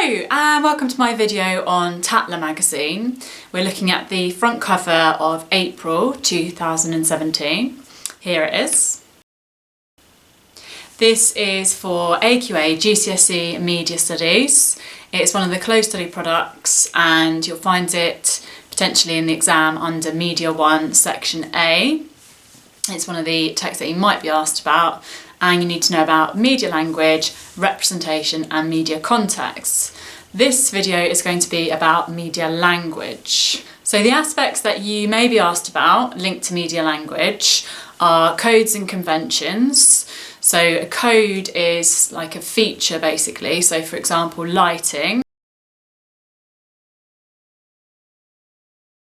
And welcome to my video on Tatler magazine. We're looking at the front cover of April 2017. Here it is. This is for AQA GCSE Media Studies. It's one of the closed study products and you'll find it potentially in the exam under Media 1 Section A. It's one of the texts that you might be asked about, and you need to know about media language, representation and media context. This video is going to be about media language. So the aspects that you may be asked about linked to media language are codes and conventions. So a code is like a feature basically. So for example, lighting.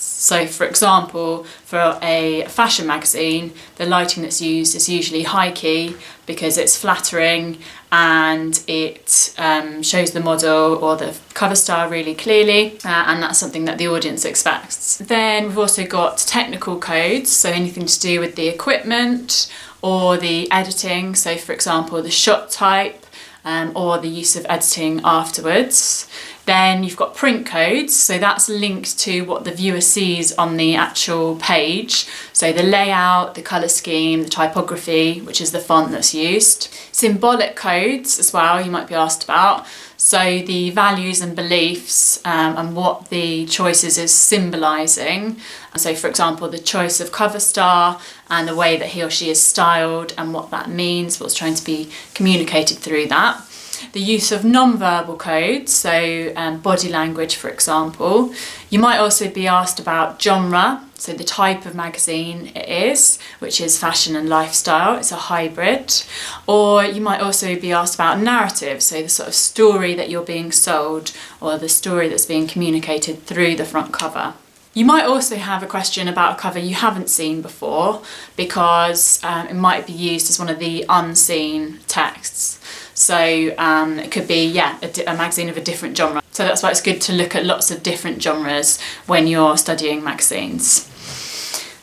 So for example, for a fashion magazine, the lighting that's used is usually high key because it's flattering and it shows the model or the cover style really clearly, and that's something that the audience expects. Then we've also got technical codes, so anything to do with the equipment or the editing. So for example, the shot type or the use of editing afterwards. Then you've got print codes, so that's linked to what the viewer sees on the actual page. So the layout, the colour scheme, the typography, which is the font that's used. Symbolic codes as well, you might be asked about. So the values and beliefs and what the choices is symbolising. So for example, the choice of cover star and the way that he or she is styled and what that means, what's trying to be communicated through that. The use of non-verbal codes, so body language for example. You might also be asked about genre, so the type of magazine it is, which is fashion and lifestyle, it's a hybrid. Or you might also be asked about narrative, so the sort of story that you're being sold or the story that's being communicated through the front cover. You might also have a question about a cover you haven't seen before because it might be used as one of the unseen texts. So it could be, a magazine of a different genre. So that's why it's good to look at lots of different genres when you're studying magazines.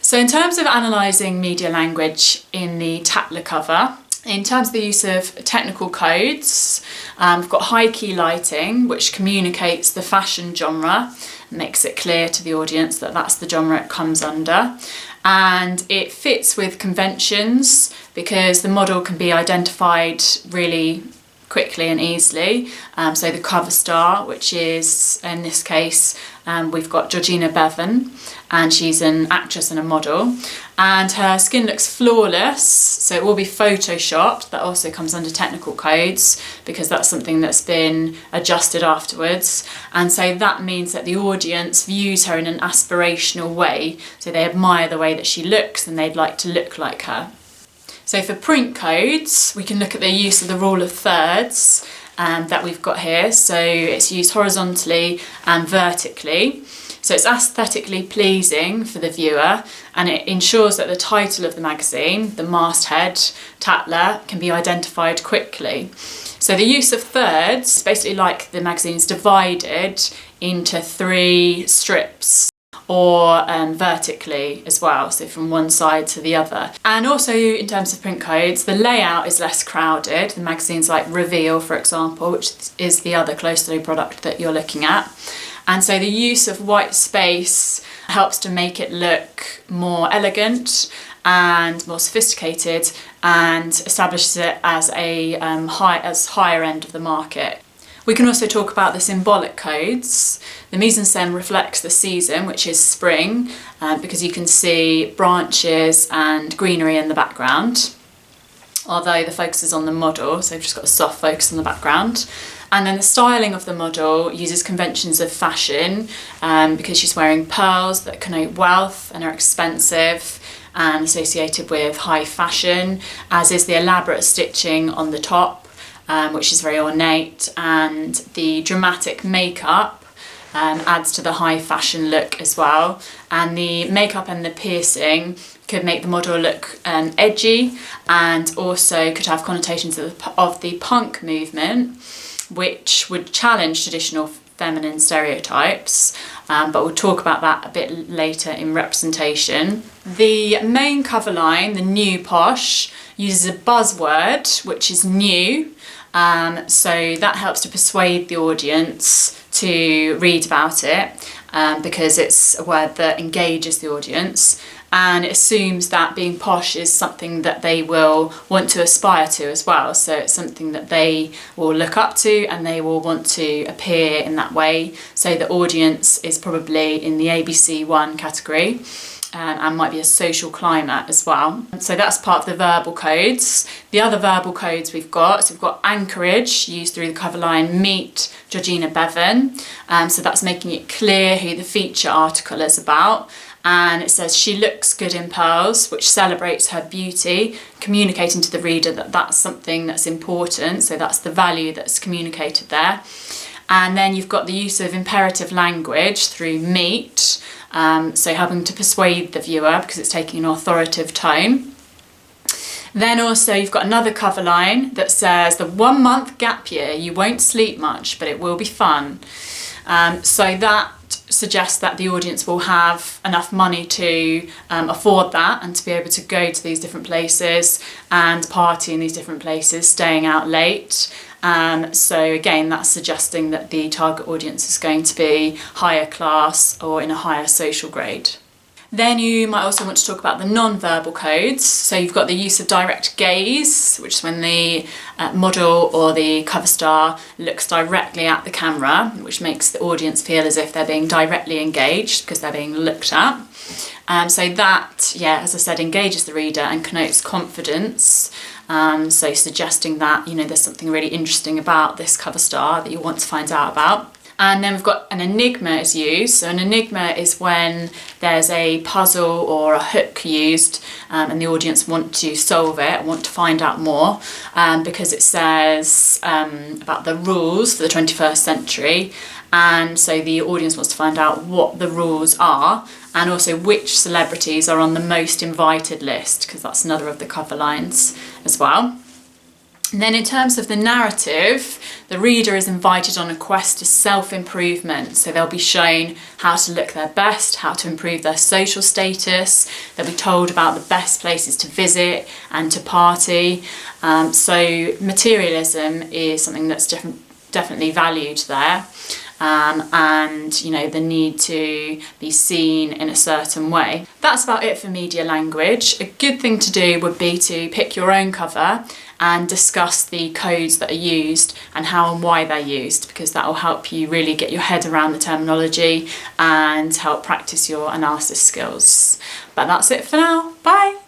So in terms of analysing media language in the Tatler cover, in terms of the use of technical codes, we've got high key lighting, which communicates the fashion genre, makes it clear to the audience that that's the genre it comes under. And it fits with conventions because the model can be identified really quickly and easily. So the cover star, which is in this case, we've got Georgina Bevan, and she's an actress and a model, and her skin looks flawless, so it will be photoshopped. That also comes under technical codes because that's something that's been adjusted afterwards, and so that means that the audience views her in an aspirational way, so they admire the way that she looks and they'd like to look like her. So for print codes, we can look at the use of the rule of thirds that we've got here. So it's used horizontally and vertically. So it's aesthetically pleasing for the viewer, and it ensures that the title of the magazine, the masthead, Tatler, can be identified quickly. So the use of thirds, basically like the magazine's divided into 3 strips, or vertically as well, so from one side to the other. And also in terms of print codes, the layout is less crowded. The magazines like Reveal, for example, which is the other close study product that you're looking at. And so the use of white space helps to make it look more elegant and more sophisticated and establishes it as a higher end of the market. We can also talk about the symbolic codes. The mise-en-scène reflects the season, which is spring, because you can see branches and greenery in the background, although the focus is on the model, so we've just got a soft focus on the background. And then the styling of the model uses conventions of fashion because she's wearing pearls that connote wealth and are expensive and associated with high fashion, as is the elaborate stitching on the top, which is very ornate, and the dramatic makeup adds to the high fashion look as well. And the makeup and the piercing could make the model look edgy, and also could have connotations of the punk movement, which would challenge traditional feminine stereotypes, but we'll talk about that a bit later in representation. The main cover line, the new posh, uses a buzzword, which is new, So that helps to persuade the audience to read about it, because it's a word that engages the audience, and it assumes that being posh is something that they will want to aspire to as well. So it's something that they will look up to and they will want to appear in that way. So the audience is probably in the ABC1 category. And might be a social climate as well. So that's part of the verbal codes. The other verbal codes we've got Anchorage, used through the cover line, meet Georgina Bevan. So that's making it clear who the feature article is about. And it says she looks good in pearls, which celebrates her beauty, communicating to the reader that that's something that's important. So that's the value that's communicated there. And then you've got the use of imperative language through meet, so helping to persuade the viewer because it's taking an authoritative tone. Then also you've got another cover line that says the 1 month gap year, you won't sleep much, but it will be fun. So that suggests that the audience will have enough money to afford that and to be able to go to these different places and party in these different places, staying out late. So again, that's suggesting that the target audience is going to be higher class or in a higher social grade. Then you might also want to talk about the non-verbal codes. So you've got the use of direct gaze, which is when the model or the cover star looks directly at the camera, which makes the audience feel as if they're being directly engaged because they're being looked at. So that, as I said, engages the reader and connotes confidence. So suggesting that, there's something really interesting about this cover star that you want to find out about. And then we've got an enigma is used. So an enigma is when there's a puzzle or a hook used and the audience want to solve it, want to find out more, because it says about the rules for the 21st century. And so the audience wants to find out what the rules are and also which celebrities are on the most invited list, because that's another of the cover lines as well. And then in terms of the narrative, the reader is invited on a quest to self-improvement. So they'll be shown how to look their best, how to improve their social status. They'll be told about the best places to visit and to party. So materialism is something that's definitely valued there. And the need to be seen in a certain way. That's about it for media language. A good thing to do would be to pick your own cover and discuss the codes that are used and how and why they're used, because that will help you really get your head around the terminology and help practice your analysis skills. But that's it for now. Bye!